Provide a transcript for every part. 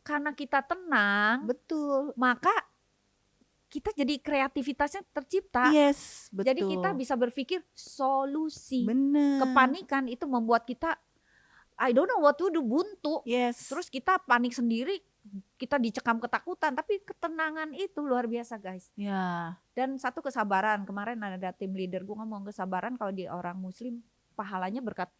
karena kita tenang, Betul. maka kita jadi kreativitasnya tercipta. Yes, betul. Jadi kita bisa berpikir solusi. Bener. Kepanikan itu membuat kita I don't know what to do, buntu. Yes. Terus kita panik sendiri, kita dicekam ketakutan. Tapi ketenangan itu luar biasa guys. Ya. Dan satu kesabaran. Kemarin ada tim leader gue ngomong kesabaran kalau di orang muslim pahalanya berkat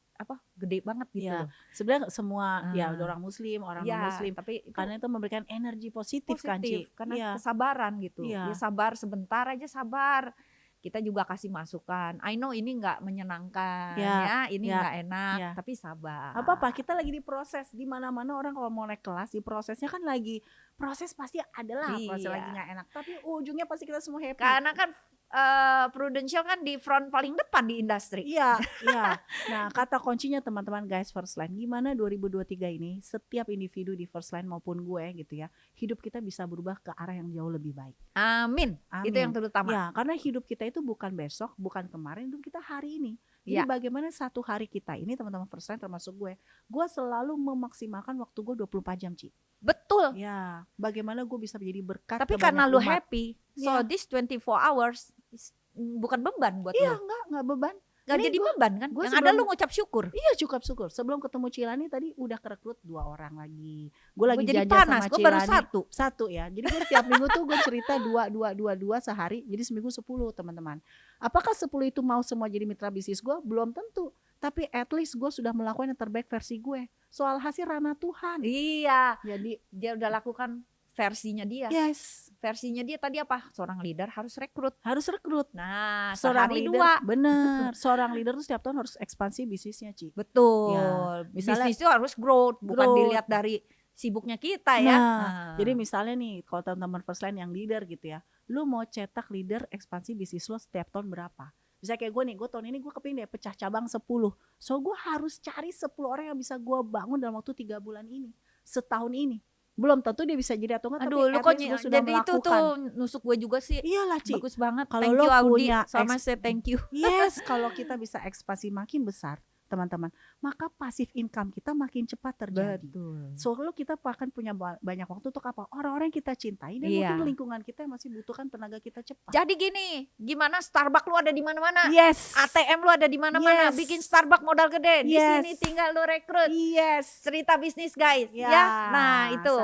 gede banget gitu Ya, loh. sebenarnya semua ya orang muslim, orang non muslim, tapi itu karena itu memberikan energi positif kan, Ci. karena kesabaran gitu. Iya. Ya sabar sebentar aja, sabar. Kita juga kasih masukan. I know ini nggak menyenangkan ini nggak enak, tapi sabar. Apa-apa, kita lagi diproses. Di mana-mana orang kalau mau naik kelas, di prosesnya kan lagi proses pasti adalah proses lagi nggak enak, tapi ujungnya pasti kita semua happy. Karena kan Prudential kan di front paling depan di industri. Iya. Nah, kata kuncinya teman-teman guys, First Line, gimana 2023 ini setiap individu di First Line maupun gue gitu ya, hidup kita bisa berubah ke arah yang jauh lebih baik. Amin. Itu yang terutama. Ya, karena hidup kita itu bukan besok, bukan kemarin, hidup kita hari ini. Jadi bagaimana satu hari kita ini, teman-teman First Line termasuk gue selalu memaksimalkan waktu gue 24 jam, Ci. Betul. Ya, bagaimana gue bisa menjadi berkat. Tapi karena lu happy, so this 24 hours bukan beban buat lu. Iya, enggak beban. Gak jadi beban kan? Yang ada lu ngucap syukur. Iya, cukup syukur. Sebelum ketemu Cilani tadi udah kerekrut 2 orang lagi. Gue lagi jadi jajan panas, sama gue Cilani. baru 1 ya. Jadi gue setiap minggu tuh gue cerita 2 sehari. Jadi seminggu 10 teman-teman. Apakah 10 itu mau semua jadi mitra bisnis gue? Belum tentu. Tapi at least gue sudah melakukan yang terbaik versi gue. Soal hasil ranah Tuhan. Iya. Jadi dia udah lakukan versinya dia. Yes. Versinya dia tadi apa? Seorang leader harus rekrut. Nah, seorang sehari leader, 2. Bener. Seorang leader tuh setiap tahun harus ekspansi bisnisnya, Ci. Betul. Ya, misalnya, bisnis itu harus growth, bukan dilihat dari sibuknya kita ya. Jadi misalnya nih, kalau teman-teman First Line yang leader gitu ya, lu mau cetak leader ekspansi bisnis lo setiap tahun berapa? Bisa kayak gue nih, gue tahun ini gue kepingin deh pecah cabang 10. So gue harus cari 10 orang yang bisa gue bangun dalam waktu 3 bulan ini, setahun ini. Belum tentu dia bisa jadi atau enggak, tapi lu kok sudah jadi melakukan. Itu tuh nusuk gue juga sih. Iyalah, Ci. Bagus banget. Kalau thank lo you Audi, punya sama saya thank you. Yes, kalau kita bisa ekspansi makin besar, teman-teman, maka pasif income kita makin cepat terjadi. Betul. Soalnya kita akan punya banyak waktu untuk apa? Orang-orang yang kita cintai dan mungkin lingkungan kita yang masih butuhkan tenaga kita cepat. Jadi gini, gimana Starbucks lu ada di mana-mana? Yes. ATM lu ada di mana-mana. Bikin Starbucks modal gede. Di sini tinggal lu rekrut. Yes. Cerita bisnis guys. Ya. Nah itu.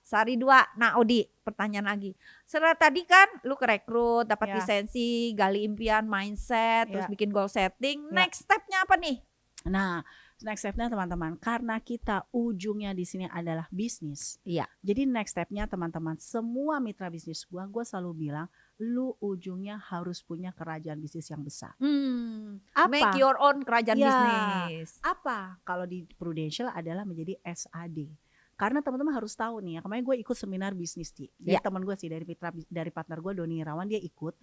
Sari 2. Nah Odi, pertanyaan lagi. Setelah tadi kan lu kerekrut, dapat lisensi, gali impian, mindset, terus bikin goal setting. Next stepnya apa nih? Nah, next stepnya teman-teman, karena kita ujungnya di sini adalah bisnis. Iya. Jadi next stepnya teman-teman, semua mitra bisnis gue selalu bilang, lu ujungnya harus punya kerajaan bisnis yang besar. Apa? Make your own kerajaan bisnis. Apa? Kalau di Prudential adalah menjadi SAD. Karena teman-teman harus tahu nih ya, kemarin gue ikut seminar bisnis dari teman gue sih, dari partner gue Doni Irawan, dia ikut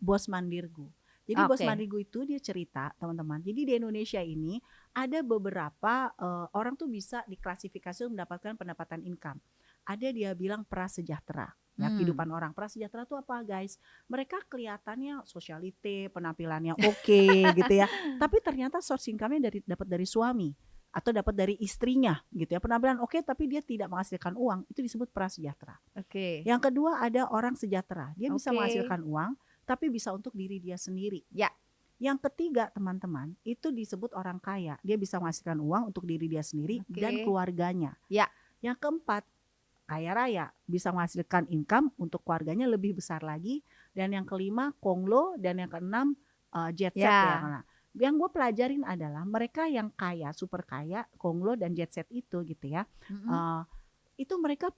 Bos Mandirgu. Jadi Bos Mandirgu itu dia cerita teman-teman, jadi di Indonesia ini ada beberapa orang tuh bisa diklasifikasi untuk mendapatkan pendapatan income. Ada dia bilang prasejahtera. Ya, kehidupan orang prasejahtera itu apa guys? Mereka kelihatannya sosialite, penampilannya oke gitu ya, tapi ternyata source income-nya dapat dari suami atau dapat dari istrinya gitu ya, penampilan oke tapi dia tidak menghasilkan uang, itu disebut prasejahtera. Yang kedua ada orang sejahtera, dia bisa menghasilkan uang tapi bisa untuk diri dia sendiri. Yang ketiga teman-teman, itu disebut orang kaya, dia bisa menghasilkan uang untuk diri dia sendiri dan keluarganya. Yang keempat, kaya raya, bisa menghasilkan income untuk keluarganya lebih besar lagi. Dan yang kelima konglo, dan yang keenam jet set ya. Yang gue pelajarin adalah mereka yang kaya, super kaya, konglo dan jet set itu gitu ya, itu mereka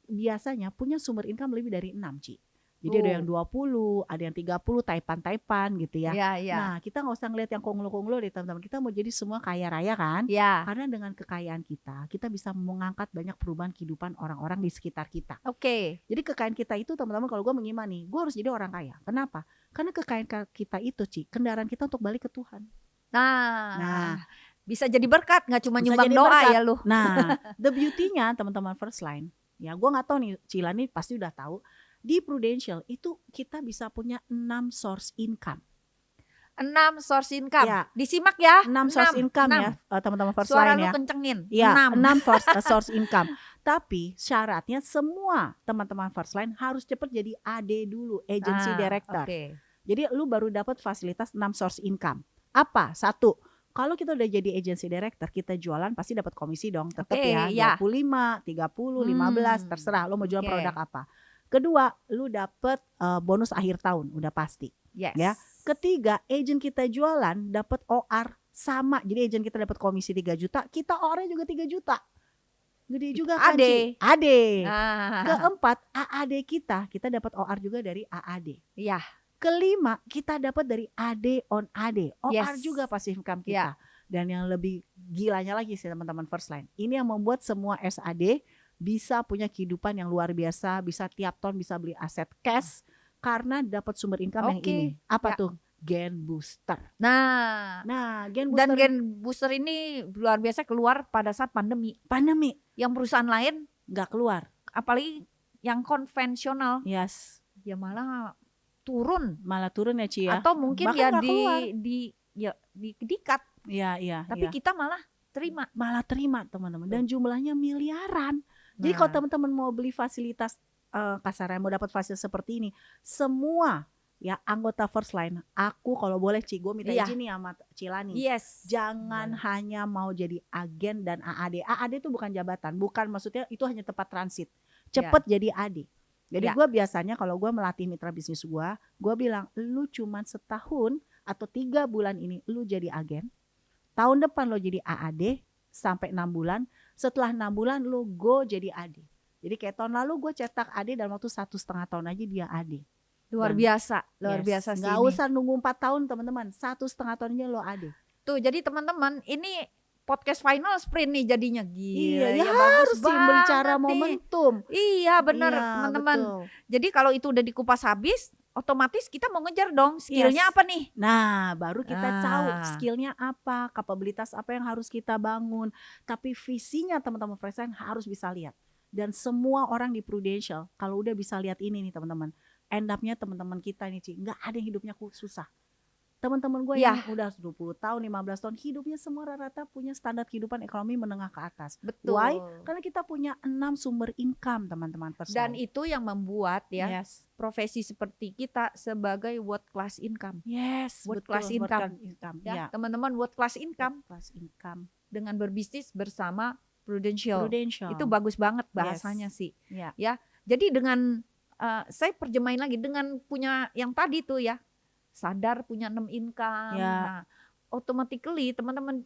biasanya punya sumber income lebih dari 6, Ci. Jadi ada yang 20, ada yang 30, taipan gitu ya. Nah kita gak usah ngeliat yang konglo-konglo deh teman-teman, kita mau jadi semua kaya raya kan. Karena dengan kekayaan kita bisa mengangkat banyak perubahan kehidupan orang-orang di sekitar kita. Jadi kekayaan kita itu teman-teman, kalau gue mengimani, gue harus jadi orang kaya. Kenapa? Karena kekayaan kita itu, Ci, kendaraan kita untuk balik ke Tuhan. Nah bisa jadi berkat, gak cuma nyumbang doa ya lu. Nah the beauty-nya teman-teman First Line, ya gue gak tahu nih, Cila nih pasti udah tahu, di Prudential itu kita bisa punya 6 source income. 6 source income. Disimak ya. 6 source income ya teman-teman First Line ya. Suara lu kencengin. 6 source income. Tapi syaratnya semua teman-teman first line harus cepat jadi AD dulu, agency director. Jadi lu baru dapat fasilitas 6 source income. Apa? 1, kalau kita udah jadi agency director, kita jualan pasti dapat komisi dong, tetap ya 25, 30, 15, terserah lu mau jual produk apa. Kedua, lu dapat bonus akhir tahun, udah pasti. Ya. Ketiga, agent kita jualan dapat OR sama. Jadi agent kita dapat komisi 3 juta, kita OR-nya juga 3 juta. Gede juga kan, AD. Keempat, AAD kita dapat OR juga dari AAD. Iya. Kelima, kita dapat dari AD on AD. OR juga passive income kita. Dan yang lebih gilanya lagi sih teman-teman first line, ini yang membuat semua SAD bisa punya kehidupan yang luar biasa, bisa tiap tahun bisa beli aset cash karena dapat sumber income yang ini. Apa tuh? Gen booster. Nah, gen booster. Dan gen booster ini luar biasa keluar pada saat pandemi. Yang perusahaan lain nggak keluar. Apalagi yang konvensional. Yes. Ya malah turun ya Ci ya. Atau mungkin bahkan ya di-cut. Iya. Tapi kita malah terima teman-teman. Dan jumlahnya miliaran. Jadi kalau teman-teman mau beli fasilitas kasarnya mau dapat fasilitas seperti ini, semua ya anggota first line, aku kalau boleh Ci, gue minta izin nih sama Cilani. Jangan hanya mau jadi agen dan AAD. AAD itu bukan jabatan, bukan maksudnya itu hanya tempat transit. Cepet jadi AD. Jadi gue biasanya kalau gue melatih mitra bisnis gue bilang lu cuman setahun atau 3 bulan ini lu jadi agen. Tahun depan lo jadi AAD sampai 6 bulan. Setelah 6 bulan lu go jadi AD. Jadi kayak tahun lalu gue cetak AD dalam waktu 1,5 tahun aja dia AD. Luar biasa sih. Gak usah nunggu 4 tahun teman-teman, 1,5 tahun aja lo AD. Tuh jadi teman-teman ini podcast final sprint nih jadinya. Gila, ya harus sih bicara momentum. Iya benar teman-teman. Jadi kalau itu udah dikupas habis, otomatis kita mau ngejar dong skillnya apa nih. Nah baru kita tahu skillnya apa, kapabilitas apa yang harus kita bangun. Tapi visinya teman-teman fresh harus bisa lihat. Dan semua orang di Prudential kalau udah bisa lihat ini nih teman-teman, end up-nya teman-teman kita nih Ci, nggak ada yang hidupnya susah. Teman-teman gue yang udah 20 tahun, 15 tahun hidupnya semua rata-rata punya standar kehidupan ekonomi menengah ke atas. Betul. Why? Karena kita punya 6 sumber income teman-teman. Dan itu yang membuat profesi seperti kita sebagai world class income. World class income. Teman-teman world class income. Dengan berbisnis bersama Prudential. Itu bagus banget bahasanya sih. Ya. Jadi dengan saya perjemahin lagi dengan punya yang tadi tuh ya. Sadar punya 6 income. Nah, automatically teman-teman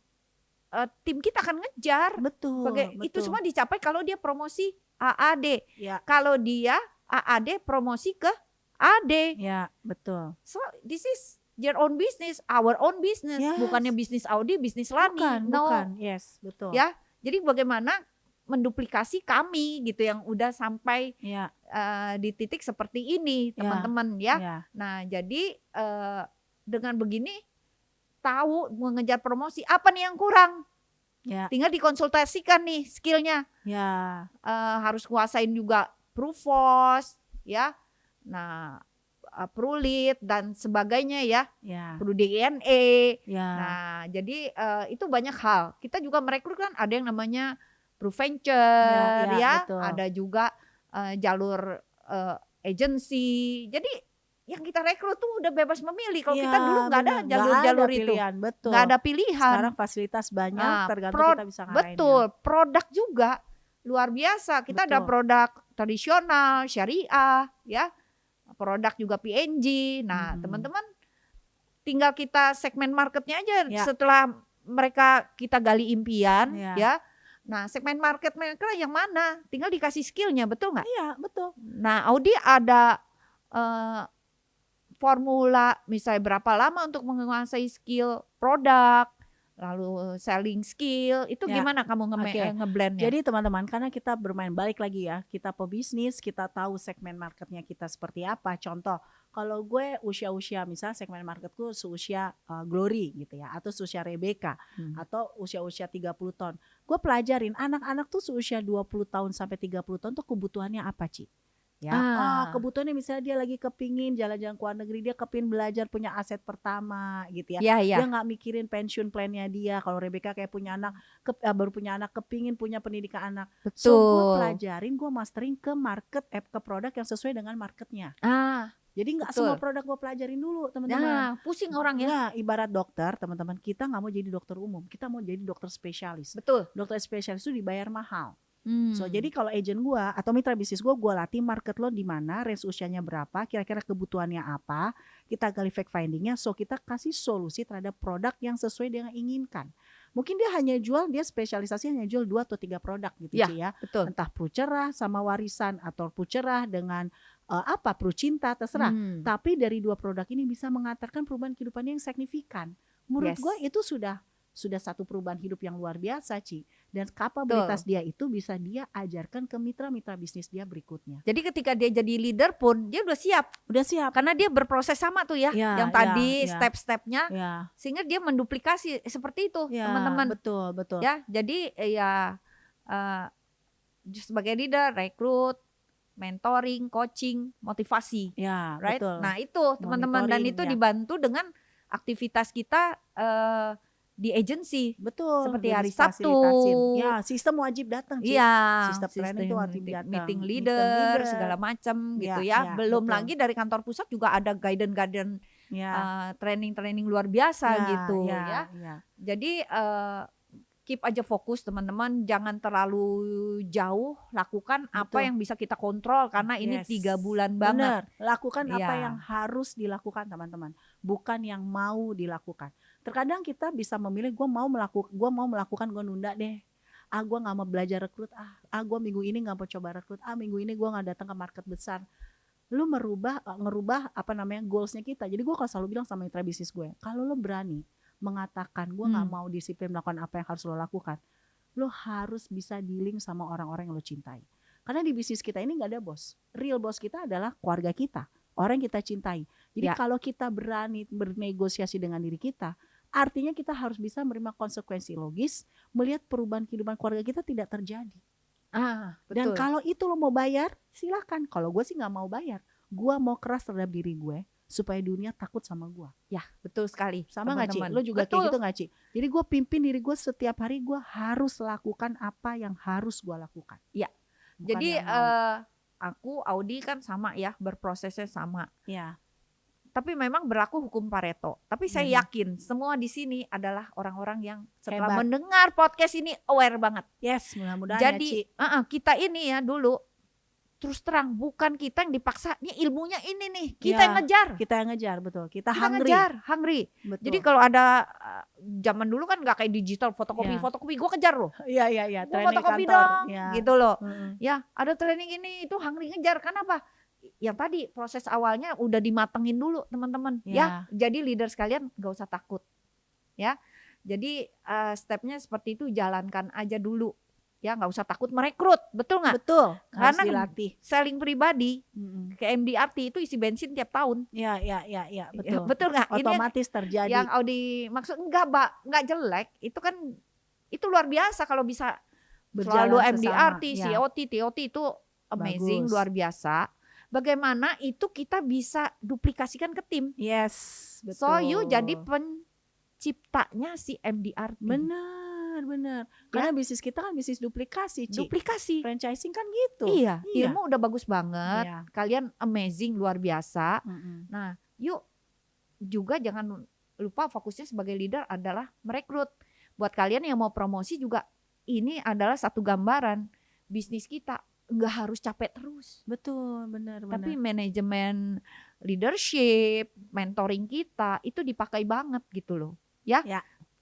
tim kita akan ngejar. Betul. Itu semua dicapai kalau dia promosi AAD. Kalau dia AAD promosi ke AD. Betul. So this is their own business, our own business. Bukannya bisnis Audi, bisnis Lani. Bukan. Betul. Ya. Jadi bagaimana menduplikasi kami gitu yang udah sampai di titik seperti ini teman-teman ya. Nah jadi dengan begini tahu mengejar promosi apa nih yang kurang, tinggal dikonsultasikan nih skillnya. Harus kuasain juga Prufos ya. Nah Prulit dan sebagainya ya. Perlu DNA. Nah jadi itu banyak hal. Kita juga merekrut kan ada yang namanya Proventure ada juga jalur agency. Jadi yang kita rekrut tuh udah bebas memilih. Kalau kita dulu nggak ada jalur-jalur itu, nggak ada pilihan. Sekarang fasilitas banyak, tergantung kita bisa ngarahin. Betul, produk juga luar biasa. Kita ada produk tradisional, syariah, ya, produk juga PNG. Nah, teman-teman, tinggal kita segmen marketnya aja. Setelah mereka kita gali impian, ya. Nah, segmen market mereka yang mana? Tinggal dikasih skillnya, betul nggak? Iya, betul. Nah, Audi ada formula misalnya berapa lama untuk menguasai skill produk, lalu selling skill, itu gimana kamu ngeblendnya? Jadi teman-teman, karena kita bermain balik lagi ya, kita pebisnis, kita tahu segmen marketnya kita seperti apa. Contoh, kalau gue usia-usia misalnya segmen marketku seusia Glory gitu ya, atau seusia Rebecca, atau usia-usia 30 tahun. Gue pelajarin anak-anak tuh seusia 20 tahun sampai 30 tahun tuh kebutuhannya apa, Ci? ya. Kebutuhannya misalnya dia lagi kepingin jalan-jalan ke luar negeri, dia kepingin belajar punya aset pertama gitu ya. Dia nggak mikirin pensiun plannya dia. Kalau Rebecca kayak punya anak, baru punya anak, kepingin punya pendidikan anak. Betul. So gue pelajarin, gue mastering ke market, ke produk yang sesuai dengan marketnya. Jadi nggak semua produk gue pelajarin dulu teman-teman. Pusing orang ya. Nah, ibarat dokter teman-teman, kita nggak mau jadi dokter umum, kita mau jadi dokter spesialis. Betul. Dokter spesialis itu dibayar mahal. So jadi kalau agent gue atau mitra bisnis gue latih market lo di mana, range usianya berapa, kira-kira kebutuhannya apa, kita gali fact findingnya, so kita kasih solusi terhadap produk yang sesuai dengan inginkan. Mungkin dia hanya jual, dia spesialisasi hanya jual 2 atau 3 produk gitu ya. Betul. Entah Pru Cerah sama warisan atau Pru Cerah dengan Pru Cinta, terserah. Tapi dari 2 produk ini bisa mengantarkan perubahan kehidupannya yang signifikan. Menurut gue itu sudah satu perubahan hidup yang luar biasa, Ci. Dan kapabilitas dia itu bisa dia ajarkan ke mitra-mitra bisnis dia berikutnya. Jadi ketika dia jadi leader pun dia udah siap. Karena dia berproses sama tuh ya yang tadi step-stepnya. Sehingga dia menduplikasi seperti itu, teman-teman. Betul. Ya, jadi sebagai leader, rekrut, mentoring, coaching, motivasi. Right? Betul. Nah, itu teman-teman, dan itu dibantu dengan aktivitas kita di agency. Betul. Seperti hari Sabtu. Sistem wajib datang. Sistem training itu wajib datang. Meeting leader, segala macam gitu ya. Belum lagi dari kantor pusat juga ada guidance training luar biasa gitu ya. Jadi keep aja fokus teman-teman, jangan terlalu jauh, lakukan apa yang bisa kita kontrol karena ini 3 bulan banget. Lakukan apa yang harus dilakukan teman-teman, bukan yang mau dilakukan. Terkadang kita bisa memilih, gue mau melakukan, gue nunda deh. Gue nggak mau belajar rekrut. Gue minggu ini nggak mau coba rekrut. Minggu ini gue nggak datang ke market besar. Lu ngerubah goalsnya kita. Jadi gue kalau selalu bilang sama mitra bisnis gue, kalau lu berani mengatakan gue nggak mau disiplin melakukan apa yang harus lo lakukan, lo harus bisa dealing sama orang-orang yang lo cintai. Karena di bisnis kita ini nggak ada bos. Real bos kita adalah keluarga kita, orang yang kita cintai. Jadi kalau kita berani bernegosiasi dengan diri kita, artinya kita harus bisa menerima konsekuensi logis, melihat perubahan kehidupan keluarga kita tidak terjadi. Betul. Dan kalau itu lo mau bayar, silakan. Kalau gue sih nggak mau bayar, gue mau keras terhadap diri gue supaya dunia takut sama gue. Ya, betul sekali. Sama nggak, Ci? Lo juga kayak gitu nggak, Ci? Jadi gue pimpin diri gue setiap hari, gue harus lakukan apa yang harus gue lakukan. Ya. Jadi aku, Audi kan sama ya, berprosesnya sama. Ya. Tapi memang berlaku hukum Pareto. Tapi saya yakin semua di sini adalah orang-orang yang setelah mendengar podcast ini aware banget. Yes, mudah-mudahan. Jadi kita ini ya dulu, terus terang, bukan kita yang dipaksa, ini ilmunya ini nih, kita yang ngejar. Kita yang ngejar, betul. Kita hungry. Betul. Jadi kalau ada zaman dulu kan gak kayak digital, fotokopi, gue kejar loh. Iya. Gue fotokopi dong, gitu loh. Ya, ada training ini, itu hungry ngejar. Kenapa? Yang tadi proses awalnya udah dimatengin dulu teman-teman. Ya, jadi leader sekalian gak usah takut. Ya, jadi stepnya seperti itu, jalankan aja dulu. Ya, nggak usah takut merekrut, betul nggak? Betul. Karena dilatih. Selling pribadi ke MDRT itu isi bensin tiap tahun. Iya, betul. Betul nggak? Otomatis ini terjadi. Yang Audi maksud nggak jelek, itu kan itu luar biasa kalau bisa berjalan selalu MDRT, TOT itu amazing, luar biasa. Bagaimana itu kita bisa duplikasikan ke tim? Yes, betul. So you jadi penciptanya si MDRT. Benar. Karena bisnis kita kan bisnis duplikasi, Ci. Duplikasi. Franchising kan gitu. Iya. Ilmu udah bagus banget. Kalian amazing, luar biasa. Nah, yuk juga jangan lupa fokusnya sebagai leader adalah merekrut. Buat kalian yang mau promosi juga, ini adalah satu gambaran bisnis kita nggak harus capek terus. Betul, benar. Tapi manajemen leadership, mentoring kita itu dipakai banget gitu loh. Ya.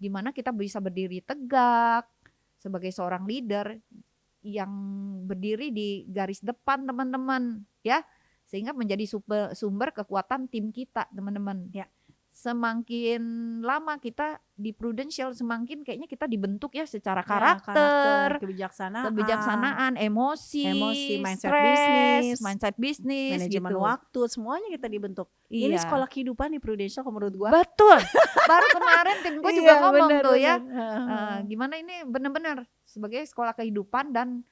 Gimana kita bisa berdiri tegak sebagai seorang leader yang berdiri di garis depan teman-teman ya, sehingga menjadi sumber kekuatan tim kita teman-teman ya. Semakin lama kita di Prudential, semakin kayaknya kita dibentuk ya secara karakter, kebijaksanaan, emosi, mindset bisnis, manajemen gitu. waktu, semuanya kita dibentuk. Ini sekolah kehidupan di Prudential menurut gua. Betul. Baru kemarin tim gue juga ngomong tuh ya. Gimana ini benar-benar sebagai sekolah kehidupan, dan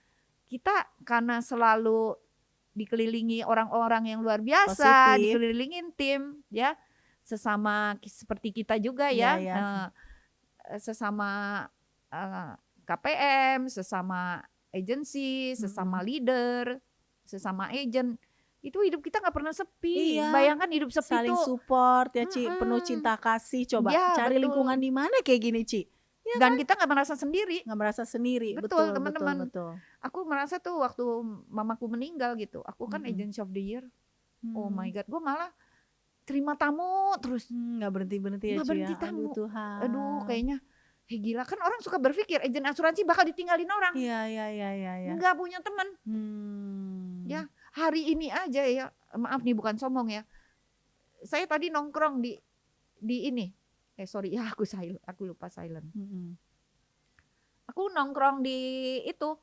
kita karena selalu dikelilingi orang-orang yang luar biasa, Positif. dikelilingin tim ya, sesama seperti kita juga ya, sesama KPM, sesama agensi, sesama leader, sesama agent. Itu hidup kita nggak pernah sepi. Iya. Bayangkan hidup sepi Saling tuh. support ya Ci, penuh cinta kasih. Coba Ya, cari betul. lingkungan di mana kayak gini Ci. Ya Dan kita nggak merasa sendiri. nggak merasa sendiri. Betul, Betul, teman-teman. betul. Aku merasa tuh waktu mamaku meninggal gitu, aku kan agency of the year. Oh my God, gue malah terima tamu terus. Nggak berhenti-berhenti ya Nggak Ci berhenti ya. tamu. Aduh Tuhan. Aduh, kayaknya gila kan, orang suka berpikir agen asuransi bakal ditinggalin orang. Iya. Nggak punya teman. Ya, hari ini aja ya, maaf nih bukan sombong ya. Saya tadi nongkrong di ini. Sorry ya, aku lupa silent. Aku nongkrong di itu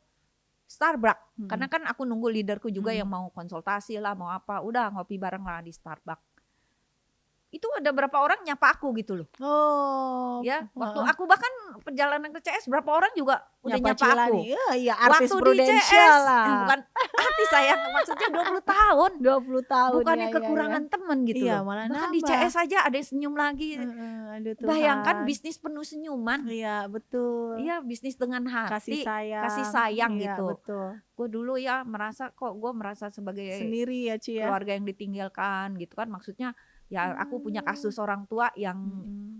Starbucks, karena kan aku nunggu leaderku juga yang mau konsultasi lah, mau apa, udah ngopi bareng lah di Starbucks. Itu ada berapa orang nyapa aku gitu loh. Oh. Ya, waktu aku bahkan perjalanan ke CS berapa orang juga udah nyapa aku. Iya, artis waktu Prudential di CS, lah. bukan artis sayang, maksudnya 20 tahun. 20 tahun. Bukannya kekurangan temen gitu Iya, loh. malah Bahkan di CS aja ada yang senyum lagi. Aduh, Tuhan. Bayangkan bisnis penuh senyuman. Iya, betul. Iya, bisnis dengan hati, kasih sayang iya, gitu. Betul. Gue dulu ya gue merasa sebagai sendiri ya Ci ya. keluarga yang ditinggalkan gitu kan, maksudnya ya aku punya kasus orang tua yang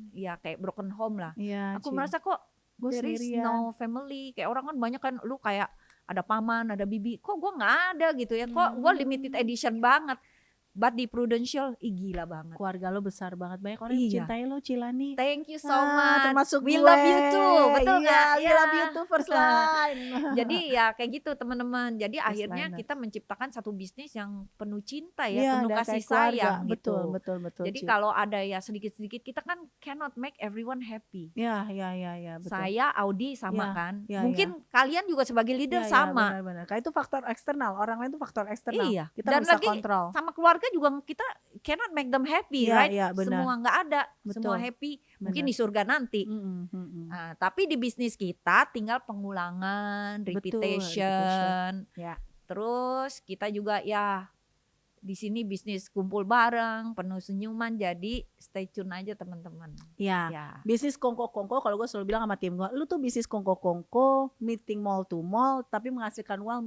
ya kayak broken home lah. Iya, aku Ci. merasa kok there is no family, kayak orang kan banyak kan, lu kayak ada paman, ada bibi, kok gue nggak ada gitu ya, kok gue limited edition banget. But di Prudential, gila banget. Keluarga lo besar banget, banyak orang yang mencintai lo Cilani. Thank you so much. Termasuk We gue. love you too, betul nggak? We love you too first line. Jadi ya kayak gitu teman-teman. Jadi First akhirnya liner. kita menciptakan satu bisnis yang penuh cinta Iya, ya, penuh dan kasih kayak keluarga. sayang gitu. Betul. Jadi Ci. kalau ada ya sedikit-sedikit, kita kan cannot make everyone happy. Iya, betul. Saya, Audi sama Iya, kan. iya, Mungkin kalian juga sebagai leader Iya, sama. benar. Kayak itu faktor eksternal, orang lain itu faktor eksternal. Iya. Kita Dan bisa lagi kontrol. sama keluarga juga kita cannot make them happy, Iya, right? iya, benar. Semua nggak ada, Betul. semua happy. Mungkin Benar. di surga nanti. Nah, tapi di bisnis kita tinggal pengulangan, Betul, repetition. Ya. Terus kita juga ya di sini bisnis kumpul bareng, penuh senyuman. Jadi stay tune aja teman-teman. Ya. Ya. Bisnis kongko-kongko, kalau gue selalu bilang sama tim gue, lu tuh bisnis kongko-kongko, meeting mall to mall, tapi menghasilkan uang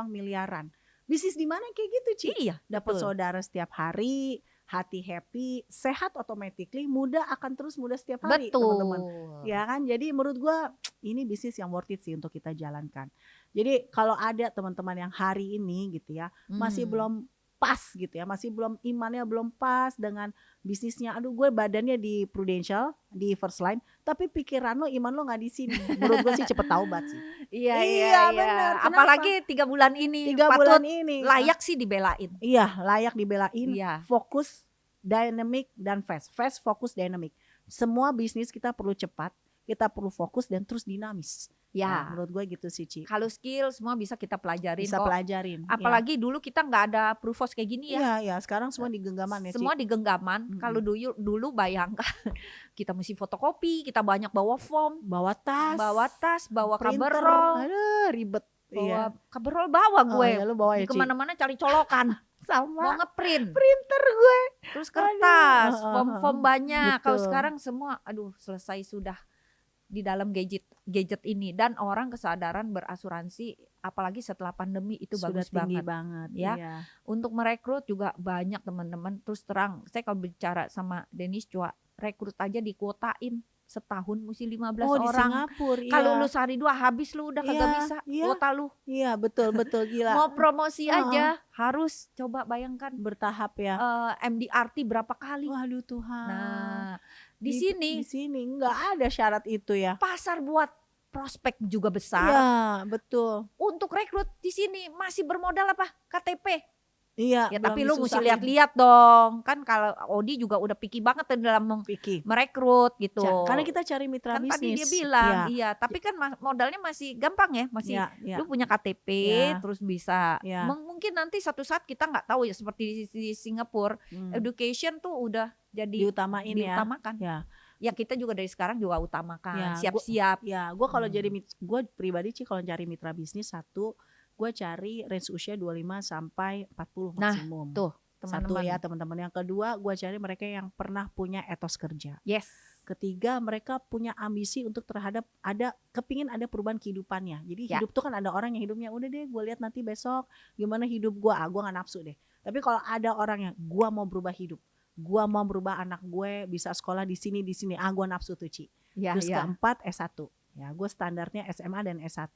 miliaran. Bisnis di mana kayak gitu Ci? Iya, Dapat betul. saudara setiap hari, hati happy, sehat automatically, muda akan terus muda setiap hari teman-teman. Ya kan, jadi menurut gue ini bisnis yang worth it sih untuk kita jalankan. Jadi kalau ada teman-teman yang hari ini gitu ya masih belum pas gitu ya, masih belum imannya belum pas dengan bisnisnya. Aduh, gue badannya di Prudential, di First Line, tapi pikiran lo, iman lo nggak di sini. Menurut gue sih cepet taubat sih. Iya, benar. Apalagi 3 bulan ini 3 patut bulan ini layak sih dibelain. Iya, layak dibelain. Iya. Fokus, dynamic dan fast. Fast, fokus, dynamic. Semua bisnis kita perlu cepat, kita perlu fokus dan terus dinamis. Ya. Nah, menurut gue gitu sih Ci. Kalau skill semua bisa kita pelajarin Bisa kok. pelajarin. Apalagi dulu kita nggak ada Prufos kayak gini ya. Iya, sekarang semua di genggaman ya Ci. Semua di genggaman. Kalau dulu bayangkan kita mesti fotokopi, kita banyak bawa form, bawa tas, bawa printer. cover roll. Aduh, ribet. Bawa cover roll bawa gue. Iya, lu bawa ya, Di kemana-mana cari colokan. Sama Mau ngeprint. printer gue. Terus kertas, form banyak. Kalau Betul. sekarang semua aduh selesai sudah di dalam gadget ini, dan orang kesadaran berasuransi apalagi setelah pandemi itu Sudah bagus tinggi banget. ya. Ya. Untuk merekrut juga banyak teman-teman. Terus terang, saya kalau bicara sama Dennis Chua, rekrut aja dikuotain setahun mesti 15 Di orang. Singapura. Kalau lu sehari 2 habis lu udah kagak bisa kuota lu. Iya, betul gila. Mau promosi aja harus coba bayangkan Bertahap ya. MDRT berapa kali. Waduh Tuhan. Nah, di Di sini nggak ada syarat itu ya. pasar buat prospek juga besar. Iya, betul. Untuk rekrut di sini masih bermodal apa? KTP. Iya, Ya belum tapi lu mesti disusahin. lihat-lihat dong. Kan kalau Odi juga udah picky banget dalam Pikir. merekrut gitu. Karena kita cari mitra kan bisnis. tadi dia bilang, iya, tapi kan modalnya masih gampang ya, masih Iya. lu punya KTP, Iya. terus bisa. Iya. Mungkin nanti satu saat kita nggak tahu ya, seperti di Singapura, education tuh udah jadi diutamakan. Ya kita juga dari sekarang juga utamakan, siap-siap. Ya, gue kalau gue pribadi sih kalau cari mitra bisnis, satu gue cari range usia 25 sampai 40 Nah, maksimum. tuh Satu teman-teman. ya teman-teman. Yang kedua gue cari mereka yang pernah punya etos kerja. Yes. Ketiga mereka punya ambisi untuk kepingin ada perubahan kehidupannya. Jadi hidup tuh kan ada orang yang hidupnya udah deh gue lihat nanti besok gimana hidup gue. Gue gak nafsu deh. Tapi kalau ada orang yang gue mau berubah hidup, gue mau berubah anak gue bisa sekolah di sini, gue nafsu tuh Ci. Terus keempat S1. Ya gue standarnya SMA dan S1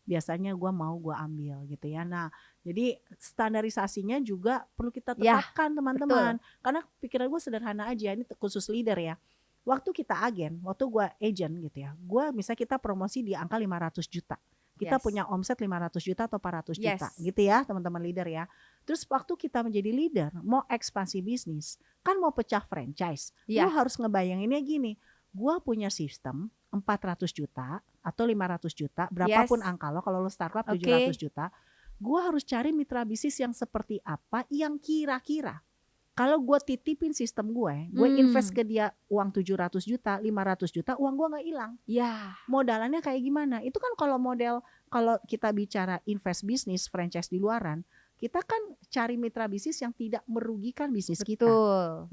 biasanya gue ambil gitu ya. Nah jadi standarisasinya juga perlu kita tetapkan teman-teman. Karena pikiran gue sederhana aja, ini khusus leader ya. Waktu kita agen, waktu gue agent gitu ya, misalnya kita promosi di angka 500 juta. Kita punya omset 500 juta atau 400 juta gitu ya teman-teman leader ya. Terus waktu kita menjadi leader, mau ekspansi bisnis, kan mau pecah franchise. Lo harus ngebayanginnya gini, gue punya sistem 400 juta atau 500 juta, berapapun angka lo, kalau lo startup 700 juta, gue harus cari mitra bisnis yang seperti apa yang kira-kira kalau gue titipin sistem gue invest ke dia uang 700 juta, 500 juta, uang gue gak hilang. Modalannya kayak gimana? Itu kan kalau kita bicara invest bisnis, franchise di luaran, kita kan cari mitra bisnis yang tidak merugikan bisnis kita.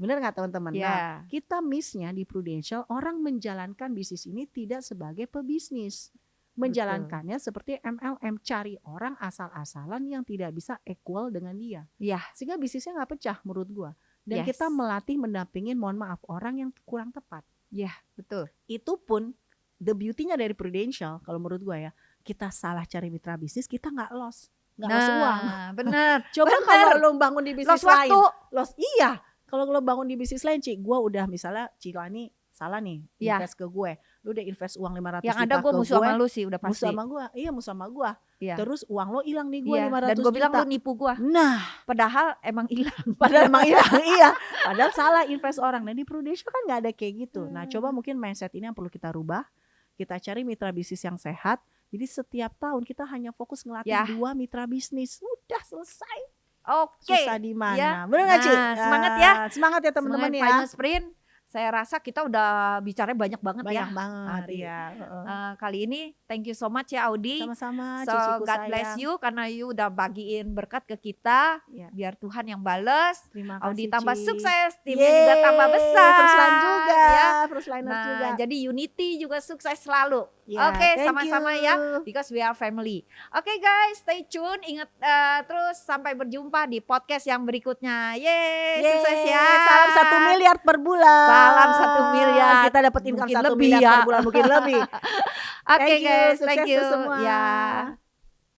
Benar gak teman-teman? Nah, kita missnya di Prudential, orang menjalankan bisnis ini tidak sebagai pebisnis. Menjalankannya seperti MLM, cari orang asal-asalan yang tidak bisa equal dengan dia. Sehingga bisnisnya gak pecah menurut gua. Dan kita melatih mendampingin, mohon maaf, orang yang kurang tepat. Betul. Itu pun the beauty-nya dari Prudential kalau menurut gua ya, kita salah cari mitra bisnis, kita gak loss. Gak loss uang. Bener. Coba kalau lo bangun di bisnis lain, waktu. Kalau lo bangun di bisnis lain, Ci, gue udah misalnya Cilani salah nih invest ke gue, lu udah invest uang 500 yang juta ada gue musuh sama lu sih udah pasti. Musuh sama gue, musuh sama gue. Terus uang lo hilang nih gue 500 juta. Dan gue bilang lu nipu gue. Nah, padahal emang hilang. Padahal salah invest orang. Nah di Prudential kan nggak ada kayak gitu. Nah coba mungkin mindset ini yang perlu kita rubah. Kita cari mitra bisnis yang sehat. Jadi setiap tahun kita hanya fokus ngelatih 2 mitra bisnis. Udah selesai. Susah di mana? Bener nggak Ci? Semangat ya. Semangat ya teman-teman ya. Final sprint. Saya rasa kita udah bicaranya banyak banget ya. Banyak banget ya. Kali ini thank you so much ya Audi. Sama-sama. So God bless you karena you udah bagiin berkat ke kita. Biar Tuhan yang bales. Terima kasih Audi tambah Ci. sukses, timnya juga tambah besar. First line juga. First liners juga. Jadi Unity juga sukses selalu. Oke, sama-sama ya. Because we are family. Oke guys, stay tune. Ingat terus sampai berjumpa di podcast yang berikutnya. Yeay. Sukses ya. Salam 1 miliar per bulan. Salam 1 miliar. Kita dapat income mungkin 1 lebih miliar ya. per bulan, mungkin lebih. Oke guys, Sukses thank you semua. ya.